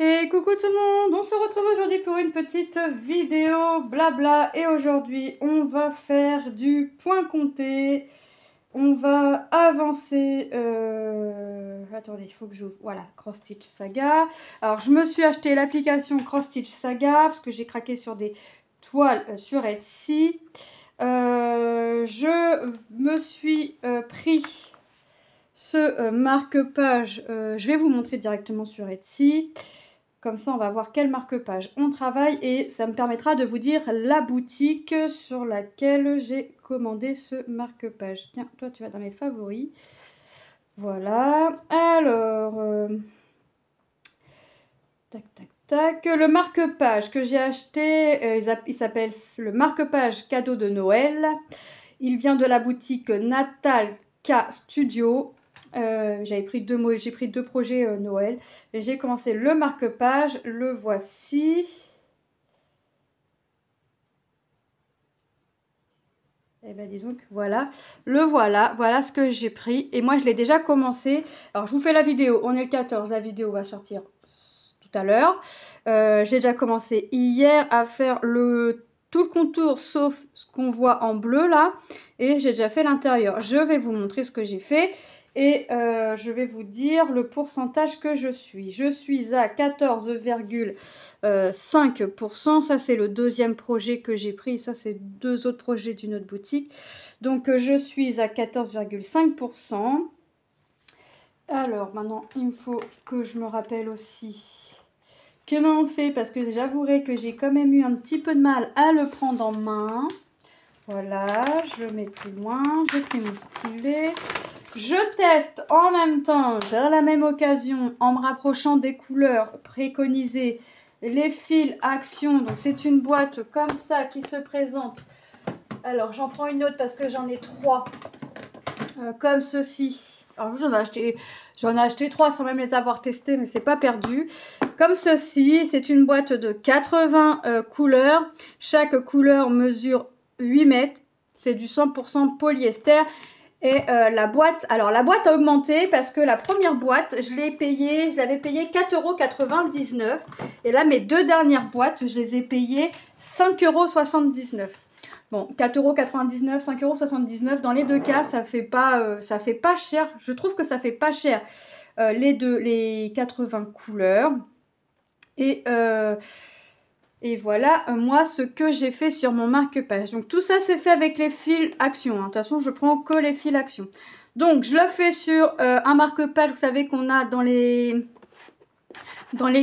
Et coucou tout le monde, on se retrouve aujourd'hui pour une petite vidéo blabla et aujourd'hui on va faire du point compté, on va avancer, attendez il faut que j'ouvre, voilà, Cross Stitch Saga. Alors je me suis acheté l'application Cross Stitch Saga parce que j'ai craqué sur des toiles sur Etsy. Je me suis pris ce marque-page, je vais vous montrer directement sur Etsy. Comme ça, on va voir quel marque-page on travaille et ça me permettra de vous dire la boutique sur laquelle j'ai commandé ce marque-page. Tiens, toi, tu vas dans mes favoris. Voilà. Alors, tac, tac, tac. Le marque-page que j'ai acheté, il s'appelle le marque-page cadeau de Noël. Il vient de la boutique Natalka Studio. J'ai pris deux projets Noël. J'ai commencé le marque-page, le voici. Et ben dis donc, voilà, voilà ce que j'ai pris. Et moi je l'ai déjà commencé. Alors je vous fais la vidéo, on est le 14, la vidéo va sortir tout à l'heure. J'ai déjà commencé hier à faire tout le contour sauf ce qu'on voit en bleu là. Et j'ai déjà fait l'intérieur. Je vais vous montrer ce que j'ai fait. Et je vais vous dire le pourcentage que je suis. Je suis à 14,5%. Ça, c'est le deuxième projet que j'ai pris. Ça, c'est deux autres projets d'une autre boutique. Donc, je suis à 14,5%. Alors, maintenant, il me faut que je me rappelle aussi comment on fait. Parce que j'avouerai que j'ai quand même eu un petit peu de mal à le prendre en main. Voilà, je le mets plus loin. J'ai pris mon stylet. Je teste en même temps, dans la même occasion, en me rapprochant des couleurs préconisées, les fils Action. Donc c'est une boîte comme ça qui se présente. Alors j'en prends une autre parce que j'en ai trois, comme ceci. Alors j'en ai acheté trois sans même les avoir testés, mais c'est pas perdu. Comme ceci, c'est une boîte de 80 couleurs. Chaque couleur mesure 8 mètres. C'est du 100% polyester. Et la boîte a augmenté parce que la première boîte, je l'avais payée 4,99 €. Et là, mes deux dernières boîtes, je les ai payées 5,79 €. Bon, 4,99 €, 5,79 €, dans les deux cas, ça fait pas cher. Je trouve que ça fait pas cher les 80 couleurs. Et voilà, moi, ce que j'ai fait sur mon marque-page. Donc, tout ça, c'est fait avec les fils Action. De toute façon, je prends que les fils Action. Donc, je le fais sur un marque-page, vous savez, qu'on a dans les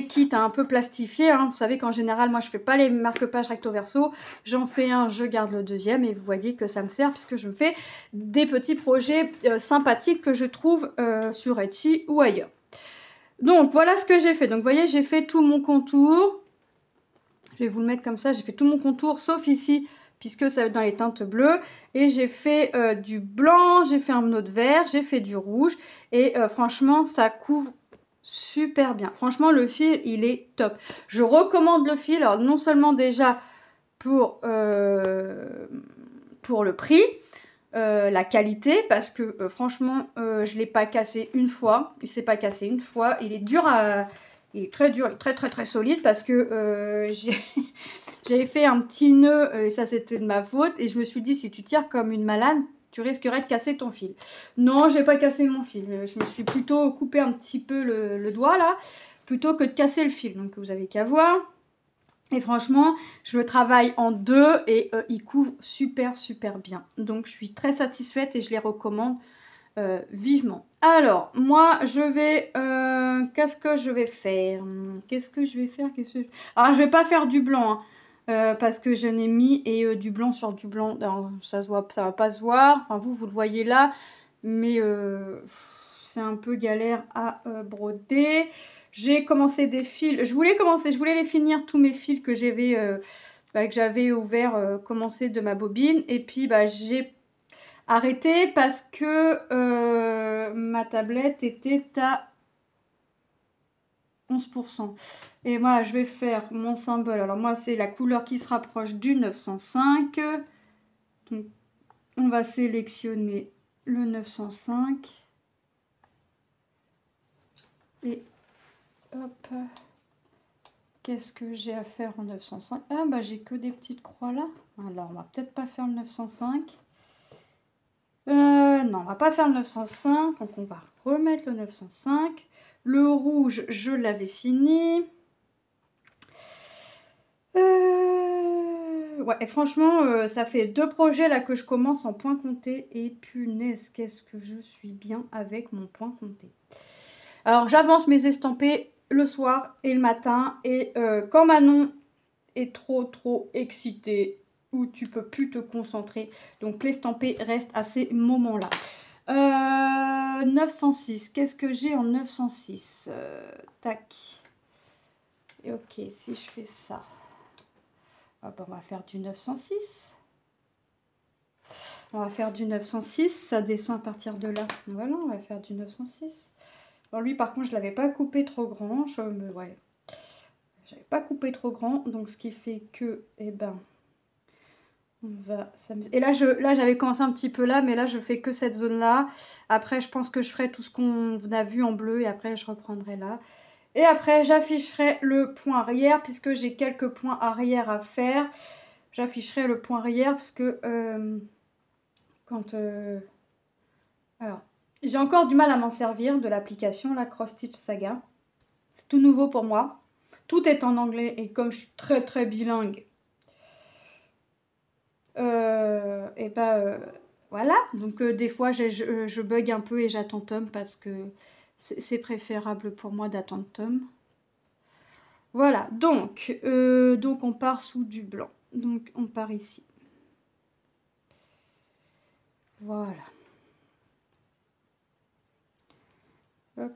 kits un peu plastifiés. Hein. Vous savez qu'en général, moi, je fais pas les marque-pages recto-verso. J'en fais un, je garde le deuxième. Et vous voyez que ça me sert puisque je me fais des petits projets sympathiques que je trouve sur Etsy ou ailleurs. Donc, voilà ce que j'ai fait. Donc, vous voyez, j'ai fait tout mon contour. Je vais vous le mettre comme ça, j'ai fait tout mon contour, sauf ici, puisque ça va être dans les teintes bleues. Et j'ai fait du blanc, j'ai fait un autre vert, j'ai fait du rouge. Et franchement, ça couvre super bien. Franchement, le fil, il est top. Je recommande le fil, alors non seulement déjà pour le prix, la qualité, parce que franchement, je ne l'ai pas cassé une fois. Il ne s'est pas cassé une fois. Il est dur à... Il est très dur, il est très solide parce que j'avais fait un petit nœud et ça c'était de ma faute. Et je me suis dit, si tu tires comme une malade, tu risquerais de casser ton fil. Non, j'ai pas cassé mon fil. Je me suis plutôt coupé un petit peu le doigt là, plutôt que de casser le fil. Donc vous avez qu'à voir. Et franchement, je le travaille en deux et il couvre super bien. Donc je suis très satisfaite et je les recommande vivement. Alors, moi, je vais... qu'est-ce que je vais faire? Alors, je vais pas faire du blanc, hein, parce que je n'ai mis et du blanc sur du blanc. Alors, ça va pas se voir. Enfin, vous le voyez là. Mais c'est un peu galère à broder. J'ai commencé des fils. Je voulais les finir, tous mes fils que j'avais ouvert, commencé de ma bobine. Et puis, j'ai arrêté parce que ma tablette était à 11%. Et moi, je vais faire mon symbole. Alors moi, c'est la couleur qui se rapproche du 905. Donc, on va sélectionner le 905. Et hop. qu'est-ce que j'ai à faire en 905? Ah bah j'ai que des petites croix là. Alors on va peut-être pas faire le 905. Non, on va pas faire le 905, donc on va remettre le 905. Le rouge, je l'avais fini. Ouais, et franchement, ça fait 2 projets là que je commence en point compté. Et punaise, qu'est-ce que je suis bien avec mon point compté. Alors, j'avance mes estampés le soir et le matin. Et quand Manon est trop excitée, ou tu peux plus te concentrer, donc l'estampé reste à ces moments-là. 906, qu'est-ce que j'ai en 906? Tac. Et ok, si je fais ça... Ah bah, on va faire du 906. On va faire du 906. Ça descend à partir de là. Voilà, on va faire du 906. Bon, lui, par contre, je ne l'avais pas coupé trop grand. Ouais. J'avais pas coupé trop grand. Donc, ce qui fait que, eh ben, on va s'amuser. Et là, j'avais commencé un petit peu là, mais là, je fais que cette zone-là. Après, je pense que je ferai tout ce qu'on a vu en bleu. Et après, je reprendrai là. Et après, j'afficherai le point arrière, puisque j'ai quelques points arrière à faire. J'afficherai le point arrière, parce que alors, j'ai encore du mal à m'en servir de l'application, la Cross Stitch Saga. C'est tout nouveau pour moi. Tout est en anglais, et comme je suis très bilingue, et bah voilà. Donc des fois, je bug un peu et j'attends Tom, parce que c'est préférable pour moi d'attendre Tom. Voilà, donc on part sous du blanc. Donc on part ici. Voilà. Hop.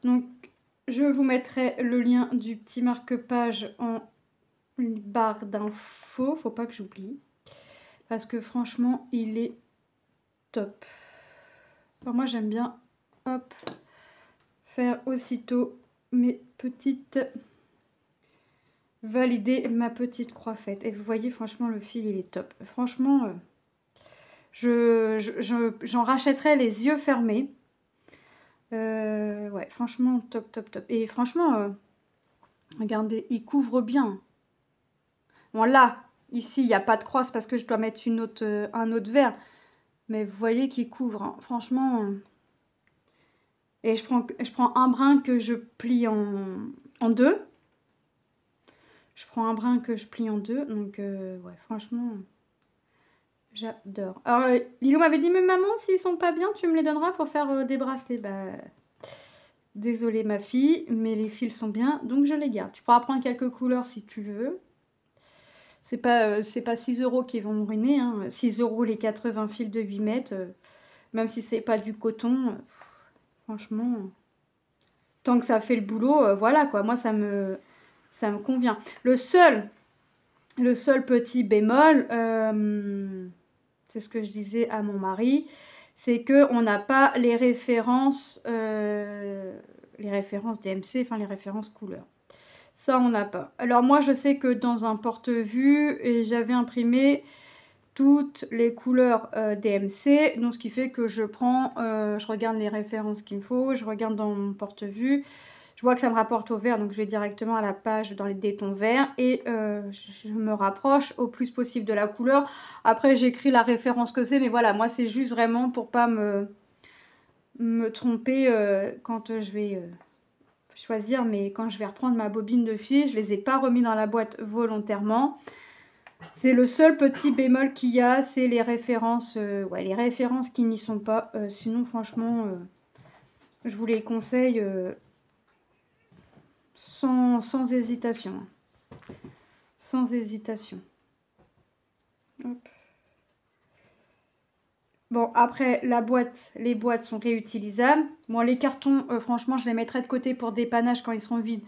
Donc je vous mettrai le lien du petit marque-page en barre d'infos. Faut pas que j'oublie. Parce que franchement, il est top. Alors moi j'aime bien, hop, faire aussitôt mes petites... valider ma petite croix faite. Et vous voyez, franchement, le fil, il est top. Franchement, j'en rachèterai les yeux fermés. Ouais, franchement, top. Et franchement, regardez, il couvre bien. Bon, là, ici, il n'y a pas de crosse parce que je dois mettre un autre verre. Mais vous voyez qu'il couvre, hein. Franchement... Et je prends un brin que je plie en deux. Je prends un brin que je plie en deux. Donc, ouais, franchement, j'adore. Alors, Lilo m'avait dit, mais maman, s'ils sont pas bien, tu me les donneras pour faire des bracelets. Bah, désolée ma fille, mais les fils sont bien, donc je les garde. Tu pourras prendre quelques couleurs si tu veux. C'est pas 6 € qui vont me ruiner. Hein. 6 € les 80 fils de 8 mètres. Même si c'est pas du coton. Franchement, tant que ça fait le boulot, voilà quoi. Moi, ça me convient. Le seul petit bémol, c'est ce que je disais à mon mari, c'est qu'on n'a pas les références DMC, enfin les références couleurs. Ça, on n'a pas. Alors moi, je sais que dans un porte-vue, j'avais imprimé toutes les couleurs DMC, donc ce qui fait que je regarde les références qu'il me faut, je regarde dans mon porte-vue, je vois que ça me rapporte au vert, donc je vais directement à la page dans les tons verts et je me rapproche au plus possible de la couleur. Après, j'écris la référence que c'est, mais voilà, moi c'est juste vraiment pour pas me tromper quand je vais choisir, mais quand je vais reprendre ma bobine de fil, je les ai pas remis dans la boîte volontairement. C'est le seul petit bémol qu'il y a, c'est les références, ouais, les références qui n'y sont pas. Sinon, franchement, je vous les conseille sans hésitation. Sans hésitation. Hop. Bon, après, les boîtes sont réutilisables. Bon, les cartons, franchement, je les mettrai de côté pour dépannage quand ils seront vides.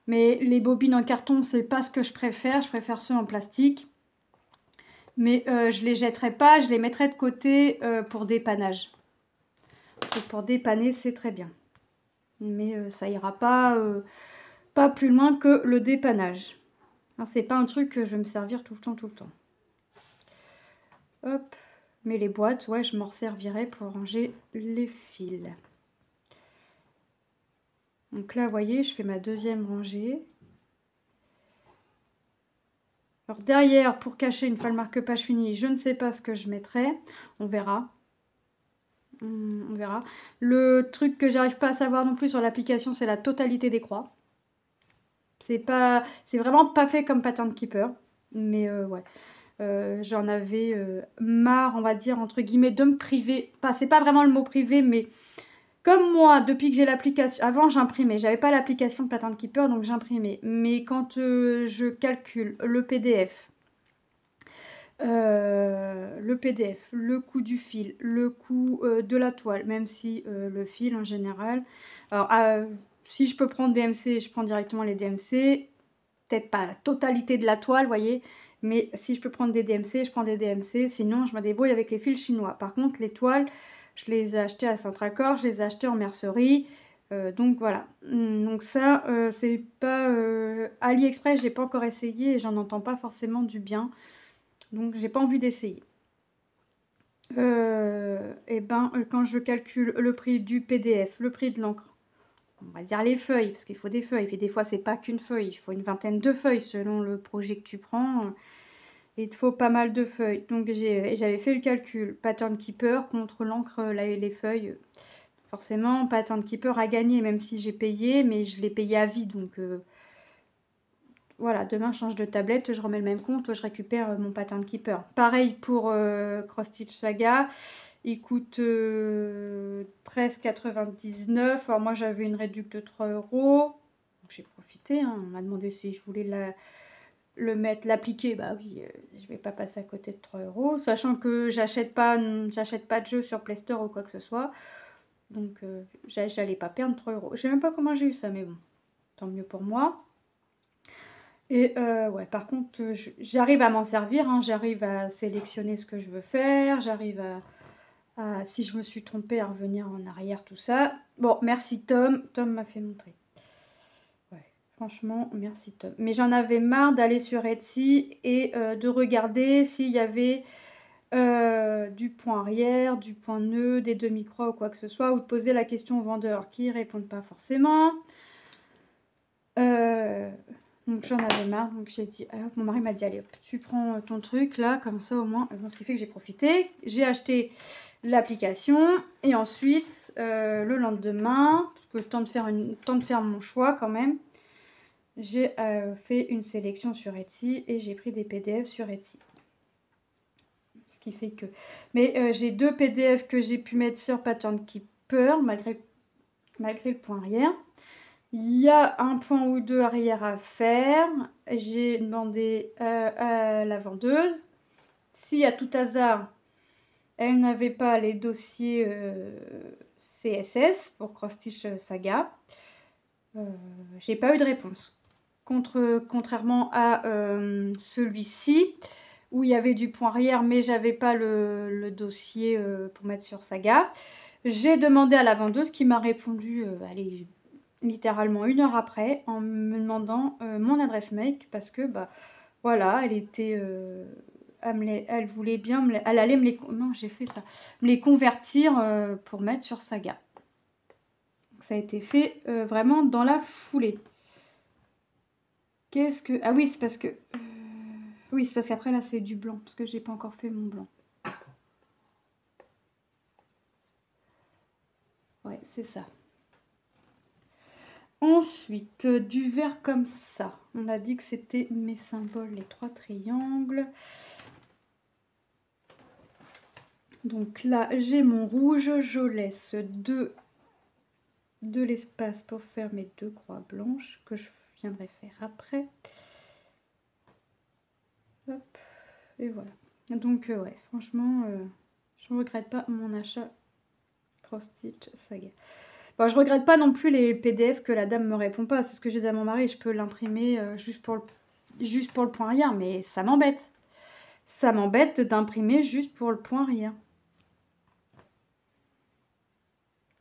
Mais les bobines en carton, c'est pas ce que je préfère. Je préfère ceux en plastique. Mais je les jetterai pas, je les mettrai de côté pour dépannage. Et pour dépanner, c'est très bien. Mais ça ira pas plus loin que le dépannage. C'est pas un truc que je vais me servir tout le temps. Hop. Mais les boîtes, ouais, je m'en servirai pour ranger les fils. Donc là, vous voyez, je fais ma deuxième rangée. Alors derrière, pour cacher une fois le marque-page fini, je ne sais pas ce que je mettrai. On verra. On verra. Le truc que j'arrive pas à savoir non plus sur l'application, c'est la totalité des croix. C'est vraiment pas fait comme Pattern Keeper. Mais ouais. J'en avais marre, on va dire, entre guillemets, de me priver. C'est pas vraiment le mot privé, mais comme moi, depuis que j'ai l'application... Avant, j'imprimais. J'avais pas l'application Pattern Keeper, donc j'imprimais. Mais quand je calcule le PDF, le coût du fil, le coût de la toile, même si le fil en général... Alors, si je peux prendre DMC, je prends directement les DMC. Peut-être pas la totalité de la toile, vous voyez. Mais si je peux prendre des DMC, je prends des DMC. Sinon, je me débrouille avec les fils chinois. Par contre, les toiles, je les ai achetées à Centracor, je les ai achetées en mercerie. Donc voilà. Donc ça, c'est pas... AliExpress, j'ai pas encore essayé et j'en entends pas forcément du bien. Donc j'ai pas envie d'essayer. Et ben, quand je calcule le prix du PDF, le prix de l'encre, on va dire les feuilles, parce qu'il faut des feuilles. Puis des fois, c'est pas qu'une feuille, il faut une vingtaine de feuilles selon le projet que tu prends. Il te faut pas mal de feuilles. Donc j'avais fait le calcul. Pattern Keeper contre l'encre, les feuilles. Forcément, Pattern Keeper a gagné, même si j'ai payé, mais je l'ai payé à vie. Donc voilà, demain je change de tablette, je remets le même compte, je récupère mon Pattern Keeper. Pareil pour Cross Stitch Saga. Il coûte 13,99 €. Alors moi j'avais une réduction de 3 €. J'ai profité, hein. On m'a demandé si je voulais l'appliquer. Bah oui, je vais pas passer à côté de 3 €. Sachant que j'achète pas de jeux sur Play Store ou quoi que ce soit. Donc j'allais pas perdre 3 €. Je sais même pas comment j'ai eu ça, mais bon, tant mieux pour moi. Et ouais, par contre, j'arrive à m'en servir, hein. J'arrive à sélectionner ce que je veux faire, j'arrive si je me suis trompée, à revenir en arrière, tout ça. Bon, merci Tom. Tom m'a fait montrer. Ouais, franchement, merci Tom. Mais j'en avais marre d'aller sur Etsy et de regarder s'il y avait du point arrière, du point nœud, des demi-croix ou quoi que ce soit, ou de poser la question aux vendeurs qui ne répondent pas forcément. Donc j'en avais marre, donc j'ai dit, mon mari m'a dit, allez hop, tu prends ton truc là, comme ça au moins, ce qui fait que j'ai profité. J'ai acheté l'application et ensuite le lendemain, parce que temps de faire mon choix quand même, j'ai fait une sélection sur Etsy et j'ai pris des PDF sur Etsy. Ce qui fait que... Mais j'ai 2 PDF que j'ai pu mettre sur Pattern Keeper malgré le point arrière. Il y a un point ou deux arrière à faire. J'ai demandé à la vendeuse si à tout hasard elle n'avait pas les dossiers CSS pour Cross Stitch Saga. J'ai pas eu de réponse. Contrairement à celui-ci où il y avait du point arrière mais j'avais pas le dossier pour mettre sur Saga. J'ai demandé à la vendeuse qui m'a répondu allez, littéralement 1 heure après en me demandant mon adresse mail parce que bah voilà, elle était elle voulait bien elle allait me les non j'ai fait ça me les convertir pour mettre sur Saga. Donc, ça a été fait vraiment dans la foulée. Qu'est-ce que ah oui c'est parce que oui c'est parce qu'après là c'est du blanc parce que j'ai pas encore fait mon blanc. Ouais c'est ça. Ensuite, du vert comme ça. On a dit que c'était mes symboles, les 3 triangles. Donc là, j'ai mon rouge. Je laisse de l'espace pour faire mes 2 croix blanches que je viendrai faire après. Hop, et voilà. Donc ouais, franchement, je ne regrette pas mon achat Cross Stitch Saga. Bon, je regrette pas non plus les PDF que la dame me répond pas. C'est ce que je disais à mon mari. Je peux l'imprimer juste pour le point rien. Mais ça m'embête. Ça m'embête d'imprimer juste pour le point rien.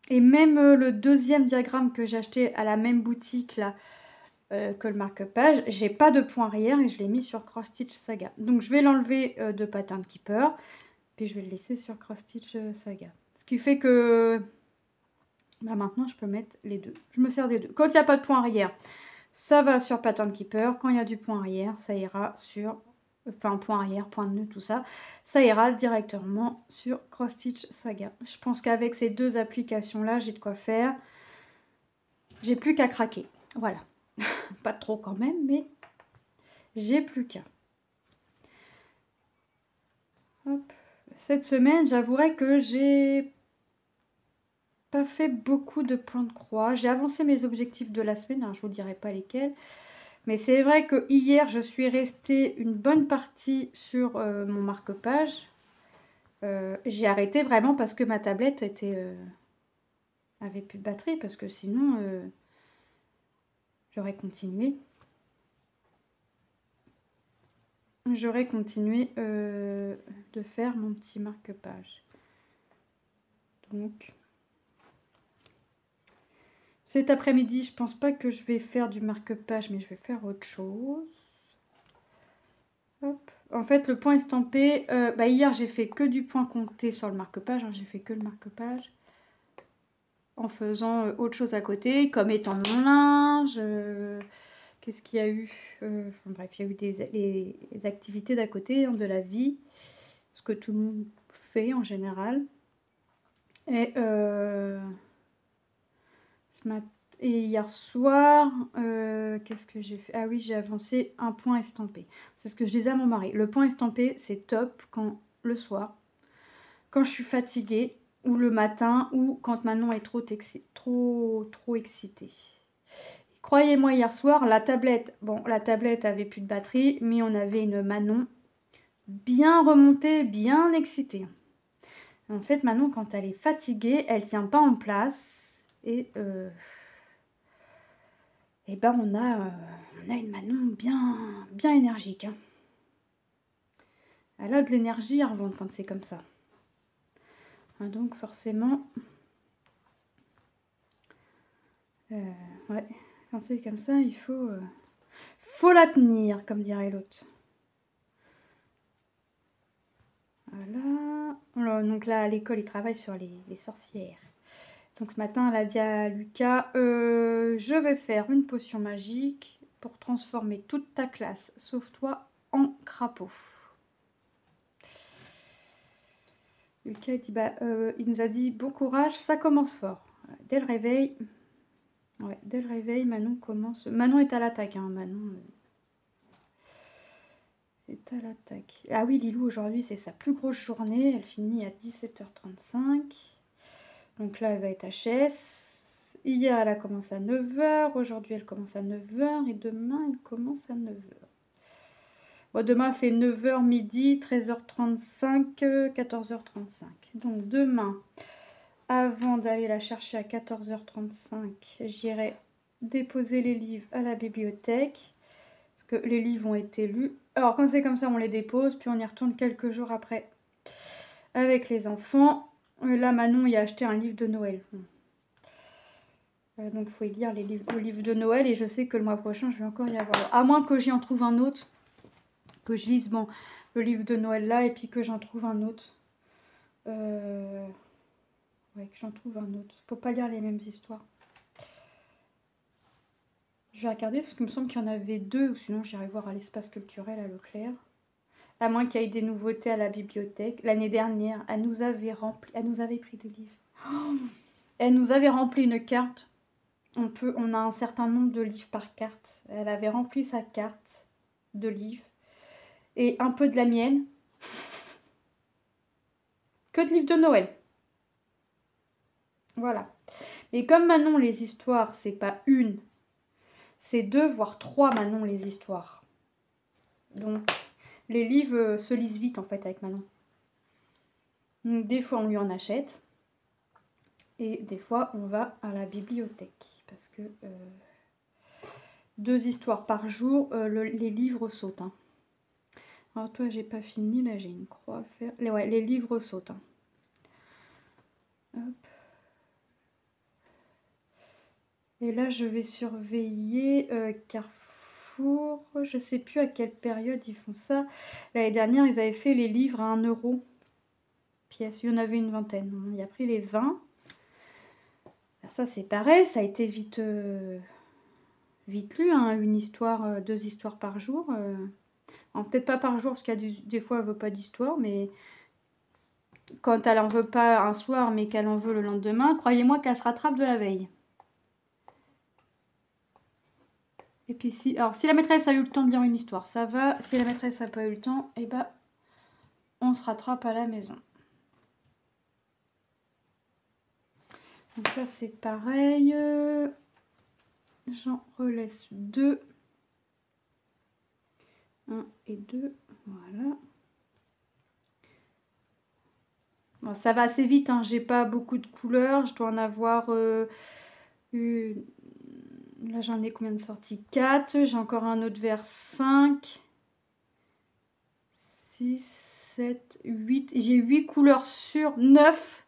Et même le deuxième diagramme que j'ai acheté à la même boutique là que le marque-page, j'ai pas de point arrière et je l'ai mis sur Cross Stitch Saga. Donc je vais l'enlever de Pattern Keeper. Puis je vais le laisser sur Cross Stitch Saga. Ce qui fait que... Bah maintenant, je peux mettre les deux. Je me sers des deux. Quand il n'y a pas de point arrière, ça va sur Pattern Keeper. Quand il y a du point arrière, ça ira sur... Enfin, point arrière, point de nœud, tout ça. Ça ira directement sur Cross Stitch Saga. Je pense qu'avec ces deux applications-là, j'ai de quoi faire. J'ai plus qu'à craquer. Voilà. Pas trop quand même, mais j'ai plus qu'à. Hop. Cette semaine, j'avouerai que j'ai pas fait beaucoup de points de croix. J'ai avancé mes objectifs de la semaine, hein, je vous dirai pas lesquels. Mais c'est vrai que hier, je suis restée une bonne partie sur mon marque-page. J'ai arrêté vraiment parce que ma tablette avait plus de batterie, parce que sinon, j'aurais continué. J'aurais continué de faire mon petit marque-page. Donc, cet après-midi, je pense pas que je vais faire du marque-page, mais je vais faire autre chose. Hop. En fait, le point estampé, hier, j'ai fait que du point compté sur le marque-page. Hein, j'ai fait que le marque-page. En faisant autre chose à côté, comme étendre mon linge. Qu'est-ce qu'il y a eu bref, il y a eu les activités d'à côté, hein, de la vie. Ce que tout le monde fait en général. Et et hier soir, qu'est-ce que j'ai fait? Ah oui, j'ai avancé un point estampé. C'est ce que je disais à mon mari. Le point estampé, c'est top quand le soir, quand je suis fatiguée, ou le matin, ou quand Manon est trop excitée. Croyez-moi, hier soir, la tablette avait plus de batterie, mais on avait une Manon bien remontée, bien excitée. En fait, Manon, quand elle est fatiguée, elle tient pas en place. Et ben on a une Manon bien énergique. Hein. Elle a de l'énergie à revendre quand c'est comme ça. Donc forcément, ouais, quand c'est comme ça, il faut la tenir, comme dirait l'autre. Voilà. Donc là, à l'école, ils travaillent sur les sorcières. Donc ce matin, elle a dit à Lucas, je vais faire une potion magique pour transformer toute ta classe, sauf toi, en crapaud. Lucas dit, il nous a dit bon courage, ça commence fort. Dès le réveil, Manon commence. Manon est à l'attaque, hein, Manon est à l'attaque. Ah oui, Lilou aujourd'hui c'est sa plus grosse journée, elle finit à 17h35. Donc là elle va être HS. Hier elle a commencé à 9h, aujourd'hui elle commence à 9h et demain elle commence à 9h. Bon, demain elle fait 9h midi, 13h35, 14h35. Donc demain, avant d'aller la chercher à 14h35, j'irai déposer les livres à la bibliothèque. Parce que les livres ont été lus. Alors quand c'est comme ça, on les dépose, puis on y retourne quelques jours après avec les enfants. Là, Manon y a acheté un livre de Noël. Donc il faut y lire le livre de Noël. Et je sais que le mois prochain, je vais encore y avoir. À moins que j'y en trouve un autre. Que je lise le livre de Noël là et puis que j'en trouve un autre. Ouais, que j'en trouve un autre. Faut pas lire les mêmes histoires. Je vais regarder parce qu'il me semble qu'il y en avait deux. Ou sinon, j'irai voir à l'espace culturel à Leclerc. À moins qu'il y ait des nouveautés à la bibliothèque. L'année dernière, elle nous avait pris des livres. Oh, elle nous avait rempli une carte. On a un certain nombre de livres par carte. Elle avait rempli sa carte de livres. Et un peu de la mienne. Que de livres de Noël. Voilà. Et comme Manon, les histoires, c'est pas une, c'est 2, voire 3 Manon, les histoires. Donc, les livres se lisent vite en fait avec Manon. Donc, des fois, on lui en achète. Et des fois, on va à la bibliothèque. Parce que 2 histoires par jour, les livres sautent. Hein. Alors, toi, j'ai pas fini. Là, j'ai une croix à faire. Ouais, les livres sautent. Hein. Hop. Et là, je vais surveiller Carrefour. Je sais plus à quelle période ils font ça. L'année dernière, ils avaient fait les livres à 1 € pièce. Il y en avait une vingtaine. Il a pris les 20. Ça c'est pareil, ça a été vite, vite lu, hein, une histoire, 2 histoires par jour. Peut-être pas par jour, parce qu'il y a des fois elle veut pas d'histoire, mais quand elle en veut pas un soir, mais qu'elle en veut le lendemain, croyez-moi qu'elle se rattrape de la veille. Et puis si la maîtresse a eu le temps de lire une histoire, ça va. Si la maîtresse n'a pas eu le temps, eh ben, on se rattrape à la maison. Donc ça c'est pareil. J'en relaisse 2. 1 et 2, voilà. Bon, ça va assez vite, hein. J'ai pas beaucoup de couleurs, je dois en avoir une... Là j'en ai combien de sorties? 4, j'ai encore un autre vers 5, 6, 7, 8, j'ai 8 couleurs sûres, 9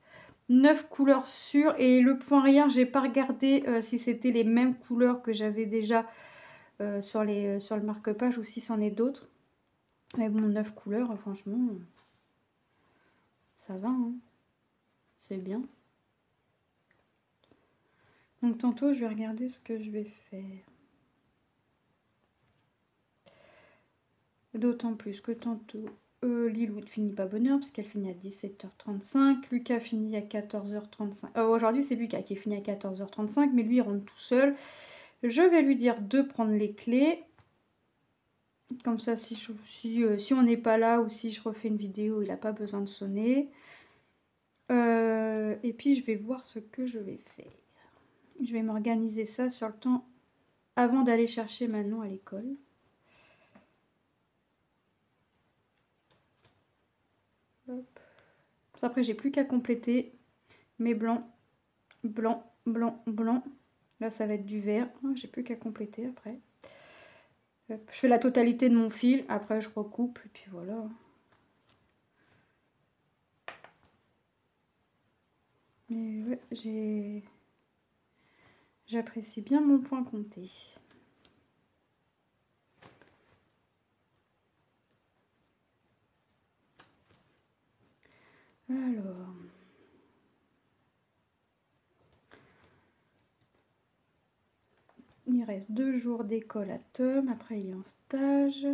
couleurs sûres, et le point rien, j'ai pas regardé si c'était les mêmes couleurs que j'avais déjà sur le marque-page ou si c'en est d'autres. Mais bon, 9 couleurs, franchement, ça va, hein. C'est bien. Donc tantôt, je vais regarder ce que je vais faire. D'autant plus que tantôt, Liloud finit pas bonne heure, parce qu'elle finit à 17h35. Lucas finit à 14h35. Aujourd'hui, c'est Lucas qui finit à 14h35, mais lui, il rentre tout seul. Je vais lui dire de prendre les clés. Comme ça, si on n'est pas là ou si je refais une vidéo, il n'a pas besoin de sonner. Et puis, je vais voir ce que je vais faire. Je vais m'organiser ça sur le temps avant d'aller chercher Manon à l'école. Après, j'ai plus qu'à compléter mes blancs, blanc, blanc, blanc. Là, ça va être du vert. J'ai plus qu'à compléter après. Je fais la totalité de mon fil. Après, je recoupe. Et puis voilà. Mais ouais, j'apprécie bien mon point compté. Alors... Il reste 2 jours d'école à Tom. Après, il est en stage.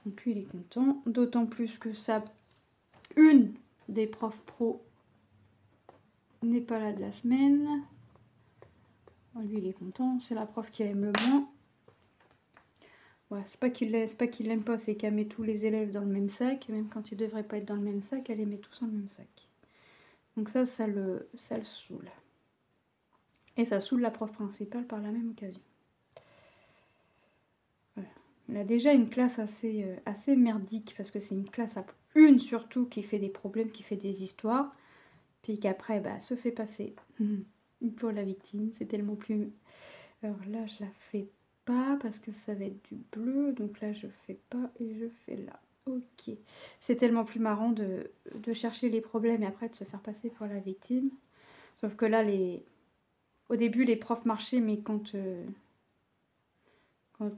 Donc lui, il est content. D'autant plus que ça... Une des profs pro n'est pas là de la semaine. Lui, il est content. C'est la prof qui aime le moins. Ouais, c'est pas qu'il l'aime pas, c'est qu'elle met tous les élèves dans le même sac. Et même quand ils devraient pas être dans le même sac, elle les met tous dans le même sac. Donc ça le saoule. Et ça saoule la prof principale par la même occasion. Voilà. Elle a déjà une classe assez merdique, parce que c'est une classe à une surtout qui fait des problèmes, qui fait des histoires. Puis qu'après, bah, se fait passer pour la victime. C'est tellement plus... Alors là, je la fais pas parce que ça va être du bleu. Donc là, je fais pas et je fais là. Ok. C'est tellement plus marrant de chercher les problèmes et après de se faire passer pour la victime. Sauf que là, au début, les profs marchaient, mais quand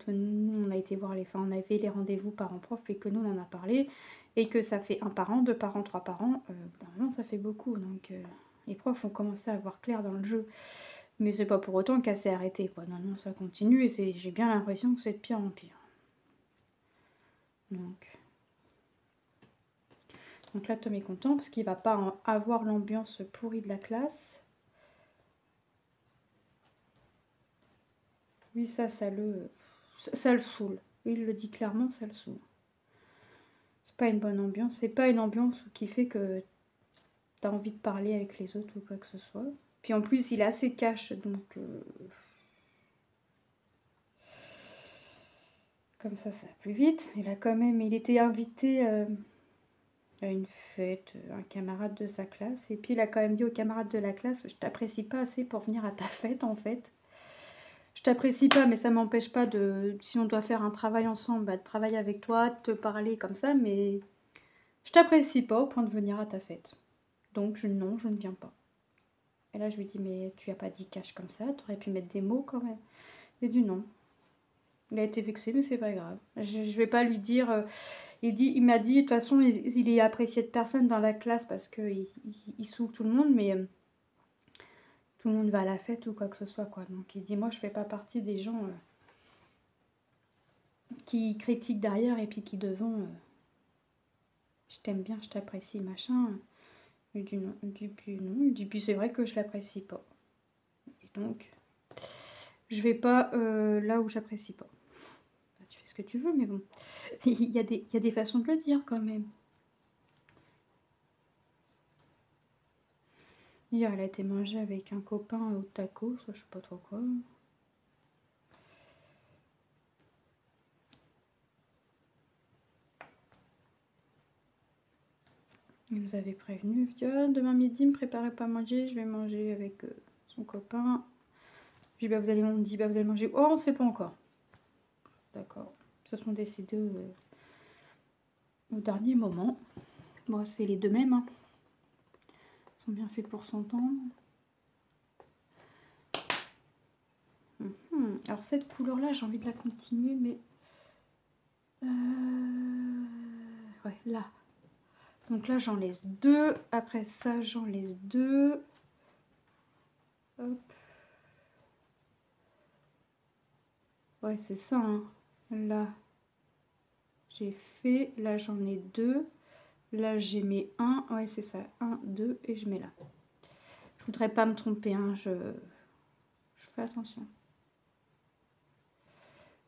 nous, on a été voir on avait les rendez-vous parents-prof et que nous, on en a parlé, et que ça fait 1 parent, 2 parents, 3 parents, normalement, ça fait beaucoup. Donc, les profs ont commencé à voir clair dans le jeu. Mais c'est pas pour autant qu'elle s'est arrêtée, quoi. Non, non, ça continue, et j'ai bien l'impression que c'est de pire en pire. Donc là, Tom est content, parce qu'il va pas avoir l'ambiance pourrie de la classe. Oui, ça le saoule. Il le dit clairement, ça le saoule. C'est pas une bonne ambiance. C'est pas une ambiance qui fait que t'as envie de parler avec les autres ou quoi que ce soit. Puis en plus, il est assez cash, donc... Comme ça va plus vite. Il était invité à une fête, un camarade de sa classe. Et puis il a quand même dit aux camarades de la classe, je t'apprécie pas assez pour venir à ta fête en fait. Je t'apprécie pas, mais ça m'empêche pas si on doit faire un travail ensemble, de travailler avec toi, de te parler comme ça, mais je t'apprécie pas au point de venir à ta fête. Donc non, je ne viens pas. Et là je lui dis, mais tu as pas dit cash comme ça, tu aurais pu mettre des mots quand même. Il dit non. Il a été vexé, mais c'est pas grave. Je vais pas lui dire... il m'a dit, de toute façon, il est apprécié de personne dans la classe parce qu'il saoule tout le monde, mais tout le monde va à la fête ou quoi que ce soit, quoi. Donc il dit, moi je fais pas partie des gens qui critiquent derrière et puis qui devant, je t'aime bien, je t'apprécie, machin. Il dit non, il dit puis non, il dit puis c'est vrai que je l'apprécie pas. Et donc, je vais pas là où j'apprécie pas. Bah, tu fais ce que tu veux, mais bon, il y a des façons de le dire quand même. Hier, elle a été mangée avec un copain au taco, ça je sais pas trop quoi. Il nous avait prévenu, il dit ah, demain midi, me préparez pas à manger, je vais manger avec son copain. Je dis bah vous allez, on me dit bah vous allez manger. Oh on sait pas encore. D'accord. Ils se sont décidés au dernier moment. Bon c'est les deux mêmes. Hein. Ils sont bien faits pour s'entendre. Alors cette couleur là j'ai envie de la continuer mais ouais là. Donc là j'en laisse deux. Après ça j'en laisse deux. Hop. Ouais c'est ça. Hein. Là j'ai fait. Là j'en ai deux. Là j'ai mis un. Ouais c'est ça. Un, deux et je mets là. Je voudrais pas me tromper. Hein. Je fais attention.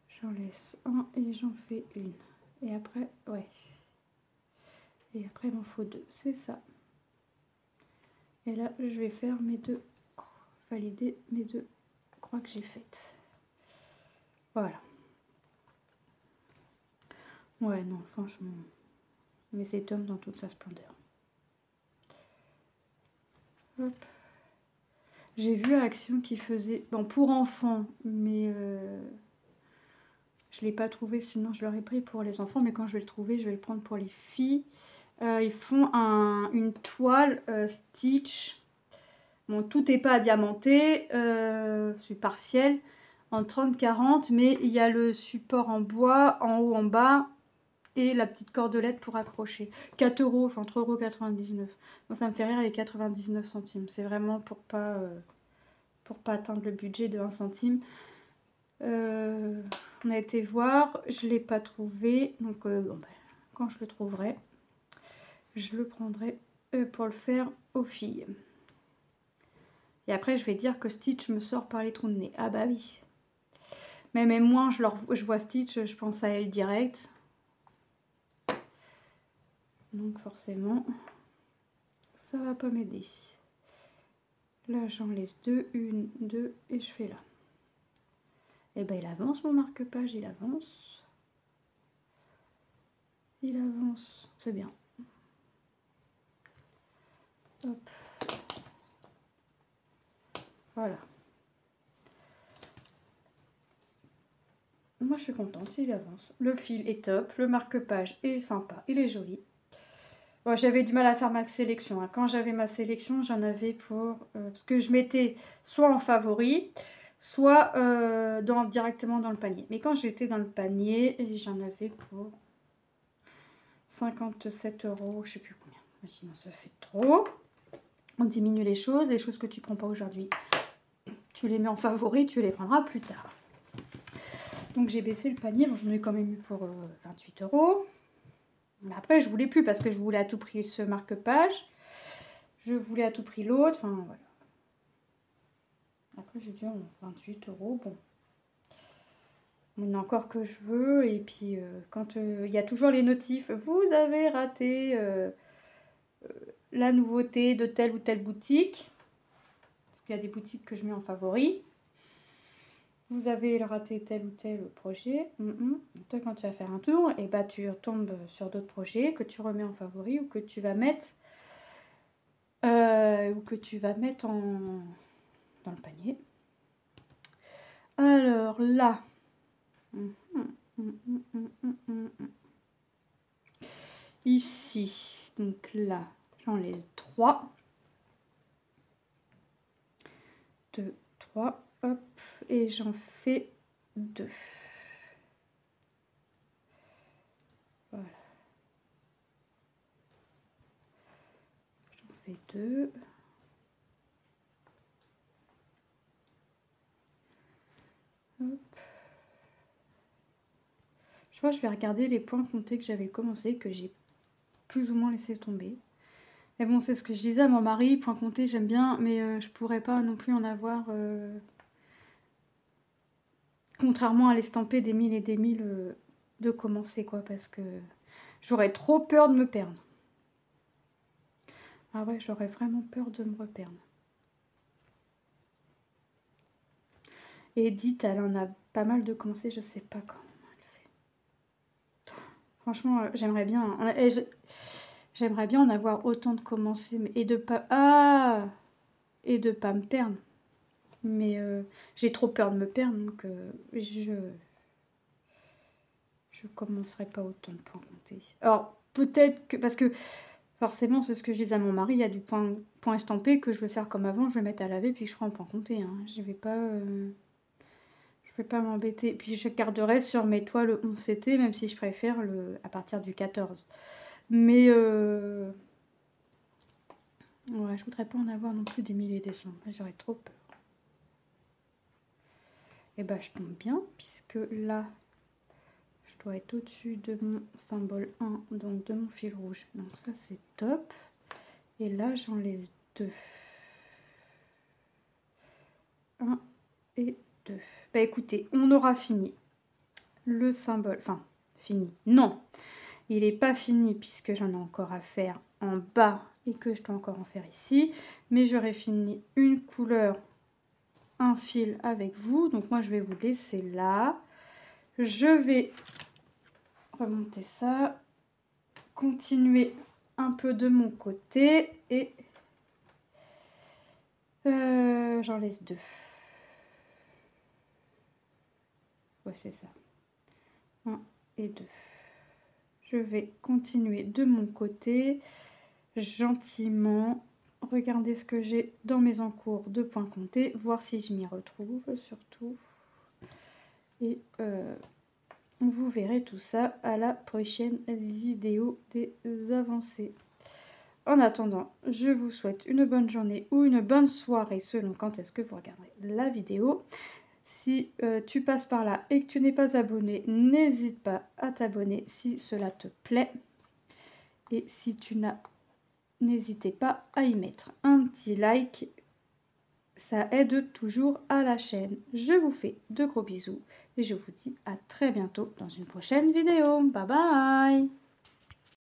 J'en laisse un et j'en fais une. Et après, ouais. Et après, il m'en faut deux. C'est ça. Et là, je vais faire mes deux, valider mes deux croix que j'ai faites. Voilà. Ouais, non, franchement. Mais cet homme dans toute sa splendeur. Hop. J'ai vu Action qui faisait... Bon, pour enfants, mais... je ne l'ai pas trouvé, sinon je l'aurais pris pour les enfants. Mais quand je vais le trouver, je vais le prendre pour les filles. Ils font une toile Stitch. Bon, tout n'est pas diamanté, c'est partiel, en 30-40, mais il y a le support en bois, en haut, en bas, et la petite cordelette pour accrocher. 4 €, enfin 3,99 €. Moi, ça me fait rire les 99 centimes. C'est vraiment pour pas atteindre le budget de 1 centime. On a été voir, je ne l'ai pas trouvé, donc bon, ben, quand je le trouverai, je le prendrai pour le faire aux filles. Et après, je vais dire que Stitch me sort par les trous de nez. Ah bah oui. Mais même moi, je vois Stitch, je pense à elle direct. Donc forcément, ça va pas m'aider. Là, j'en laisse deux, une, deux, et je fais là. Et ben il avance mon marque-page, il avance. Il avance, c'est bien. Hop. Voilà. Moi, je suis contente, il avance. Le fil est top, le marque-page est sympa, il est joli. Bon, j'avais du mal à faire ma sélection. Hein. Quand j'avais ma sélection, j'en avais pour... parce que je mettais soit en favori, soit directement dans le panier. Mais quand j'étais dans le panier, j'en avais pour 57 €, je sais plus combien. Mais sinon, ça fait trop. On diminue les choses que tu prends pas aujourd'hui. Tu les mets en favori, tu les prendras plus tard. Donc j'ai baissé le panier. Bon, j'en ai quand même eu pour 28 €. Mais après, je voulais plus parce que je voulais à tout prix ce marque-page. Je voulais à tout prix l'autre. Enfin, voilà. Après, j'ai dit 28 €. Bon. Il y en a encore que je veux. Et puis, quand il y a toujours les notifs, vous avez raté la nouveauté de telle ou telle boutique. Parce qu'il y a des boutiques que je mets en favori. Vous avez raté tel ou tel projet. Toi, quand tu vas faire un tour, et bah, tu retombes sur d'autres projets que tu remets en favori ou que tu vas mettre dans le panier. Alors là, ici, donc là, j'en laisse 3. 2, 3, hop, et j'en fais 2. Voilà. J'en fais 2. Je crois que je vais regarder les points comptés que j'avais commencé, que j'ai plus ou moins laissé tomber. Mais bon, c'est ce que je disais à mon mari, point compté, j'aime bien, mais je pourrais pas non plus en avoir... contrairement à l'estamper des 1000 et des 1000 de commencer, quoi, parce que j'aurais trop peur de me perdre. Ah ouais, j'aurais vraiment peur de me reperdre. Et Edith, elle en a pas mal de commencer, je sais pas comment elle fait. Franchement, j'aimerais bien... J'aimerais bien en avoir autant de commencer, et de pas... Ah! Et de pas me perdre. Mais j'ai trop peur de me perdre, donc je commencerai pas autant de points comptés. Alors, peut-être que... Parce que, forcément, c'est ce que je disais à mon mari, il y a du point estampé que je vais faire comme avant, je vais mettre à laver, puis je ferai un point compté. Hein. Je vais pas m'embêter. Puis je garderai sur mes toiles le 11 CT, même si je préfère à partir du 14. Mais... ouais, je voudrais pas en avoir non plus des milliers des cents. J'aurais trop peur. Et bah, je tombe bien, puisque là... Je dois être au-dessus de mon symbole 1, donc de mon fil rouge. Donc ça, c'est top. Et là, j'en laisse 2. 1 et 2. Bah écoutez, on aura fini le symbole. Enfin, fini. Non, il n'est pas fini puisque j'en ai encore à faire en bas et que je dois encore en faire ici. Mais j'aurai fini une couleur, un fil avec vous. Donc moi, je vais vous laisser là. Je vais remonter ça, continuer un peu de mon côté et j'en laisse 2. Ouais, c'est ça. 1 et 2. Je vais continuer de mon côté gentiment. Regardez ce que j'ai dans mes encours de points comptés, voir si je m'y retrouve surtout. Et vous verrez tout ça à la prochaine vidéo des avancées. En attendant, je vous souhaite une bonne journée ou une bonne soirée selon quand est-ce que vous regarderez la vidéo. Si tu passes par là et que tu n'es pas abonné, n'hésite pas à t'abonner si cela te plaît. Et si tu n'as, n'hésitez pas à y mettre un petit like. Ça aide toujours à la chaîne. Je vous fais de gros bisous et je vous dis à très bientôt dans une prochaine vidéo. Bye bye!